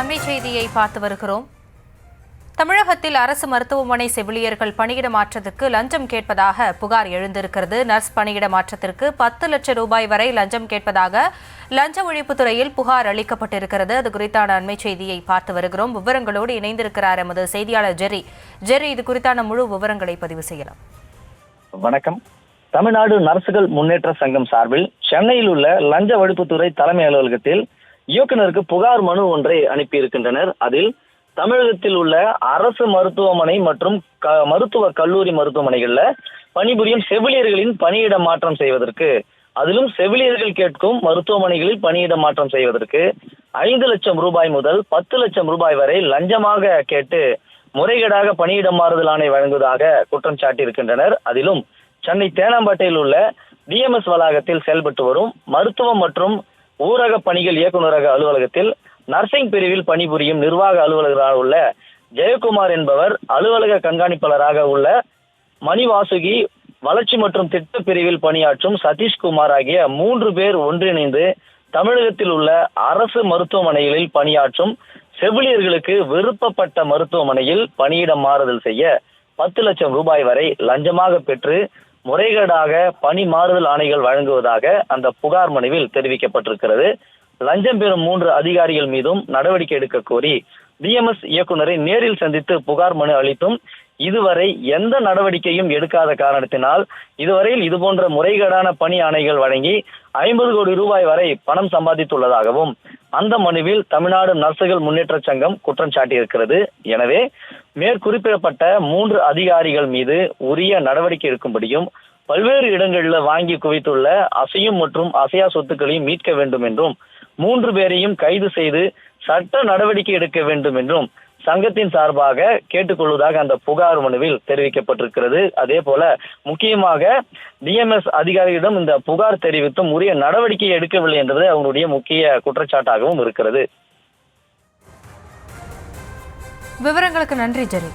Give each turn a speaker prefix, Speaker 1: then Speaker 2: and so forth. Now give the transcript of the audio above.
Speaker 1: அண்மை செய்தியை பார்த்து வருகிறோம். தமிழகத்தில் அரசு மருத்துவமனை செவிலியர்கள் பணியிட மாற்றத்துக்கு லஞ்சம் கேட்பதாக புகார் எழுந்திருக்கிறது. நர்ஸ் பணியிட மாற்றத்திற்கு 10 லட்சம் ரூபாய் வரை லஞ்சம் கேட்பதாக லஞ்ச ஒழிப்புத்துறையில் புகார் அளிக்கப்பட்டிருக்கிறது. அது குறித்தான அண்மை செய்தியை பார்த்து வருகிறோம். விவரங்களோடு இணைந்திருக்கிறார் எமது செய்தியாளர் ஜெர்ரி. இது குறித்தான முழு விவரங்களை பதிவு செய்யலாம்.
Speaker 2: வணக்கம். தமிழ்நாடு நர்சுகள் முன்னேற்ற சங்கம் சார்பில் சென்னையில் உள்ள லஞ்ச ஒழிப்புத்துறை தலைமை அலுவலகத்தில் இயக்குநருக்கு புகார் மனு ஒன்றை அனுப்பியிருக்கின்றனர். அதில் தமிழகத்தில் உள்ள அரசு மருத்துவமனை மற்றும் மருத்துவ கல்லூரி மருத்துவமனைகள்ல பணிபுரியும் செவிலியர்களின் பணியிட மாற்றம் செய்வதற்கு, அதிலும் செவிலியர்கள் கேட்கும் மருத்துவமனைகளில் பணியிட மாற்றம் செய்வதற்கு 5 லட்சம் ரூபாய் முதல் 10 லட்சம் ரூபாய் வரை லஞ்சமாக கேட்டு முறைகேடாக பணியிட மாறுதல் ஆணை வழங்குவதாக குற்றம் சாட்டியிருக்கின்றனர். அதிலும் சென்னை தேனாம்பேட்டையில் உள்ள டிஎம்எஸ் வளாகத்தில் செயல்பட்டு வரும் மருத்துவம் மற்றும் ஊரக பணிகள் இயக்குநரக அலுவலகத்தில் நர்சிங் பிரிவில் பணிபுரியும் நிர்வாக அலுவலராக உள்ள ஜெயக்குமார் என்பவர், அலுவலக கண்காணிப்பாளராக உள்ள மணிவாசுகி, வளர்ச்சி மற்றும் திட்ட பிரிவில் பணியாற்றும் சதீஷ்குமார் ஆகிய 3 பேர் ஒன்றிணைந்து தமிழகத்தில் உள்ள அரசு மருத்துவமனைகளில் பணியாற்றும் செவிலியர்களுக்கு விருப்பப்பட்ட மருத்துவமனையில் பணியிட மாறுதல் செய்ய 10 லட்சம் ரூபாய் வரை லஞ்சமாக பெற்று முறைகேடாக பணி மாறுதல் ஆணைகள் வழங்குவதாக அந்த புகார் மனுவில் தெரிவிக்கப்பட்டிருக்கிறது. லஞ்சம் பெறும் 3 அதிகாரிகள் மீதும் நடவடிக்கை எடுக்க கோரி டிஎம்எஸ் இயக்குநரை நேரில் சந்தித்து புகார் மனு அளித்தும் இதுவரை எந்த நடவடிக்கையும் எடுக்காத காரணத்தினால் இதுவரையில் இதுபோன்ற முறைகேடான பணி ஆணைகள் வழங்கி 50 கோடி ரூபாய் வரை பணம் சம்பாதித்துள்ளதாகவும் அந்த மனுவில் தமிழ்நாடு நர்சுகள் முன்னேற்ற சங்கம் குற்றம் சாட்டியிருக்கிறது. எனவே மேற்குறிப்பிடப்பட்ட 3 அதிகாரிகள் மீது உரிய நடவடிக்கை எடுக்கும்படியும் பல்வேறு இடங்களில் வாங்கி குவித்துள்ள அசையும் மற்றும் அசையா சொத்துக்களையும் மீட்க வேண்டும் என்றும் 3 பேரையும் கைது செய்து சட்ட நடவடிக்கை எடுக்க வேண்டும் என்றும் சங்கத்தின் சார்பாக கேட்டுக்கொள்வதாக அந்த புகார் மனுவில் தெரிவிக்கப்பட்டிருக்கிறது. அதே போல முக்கியமாக டிஎம்எஸ் அதிகாரிகளிடம் இந்த புகார் தெரிவித்தும் உரிய நடவடிக்கை எடுக்கவில்லை என்பது அவங்களுடைய முக்கிய குற்றச்சாட்டாகவும் இருக்கிறது.
Speaker 1: விவரங்களுக்கு நன்றி ஜெர்ரி.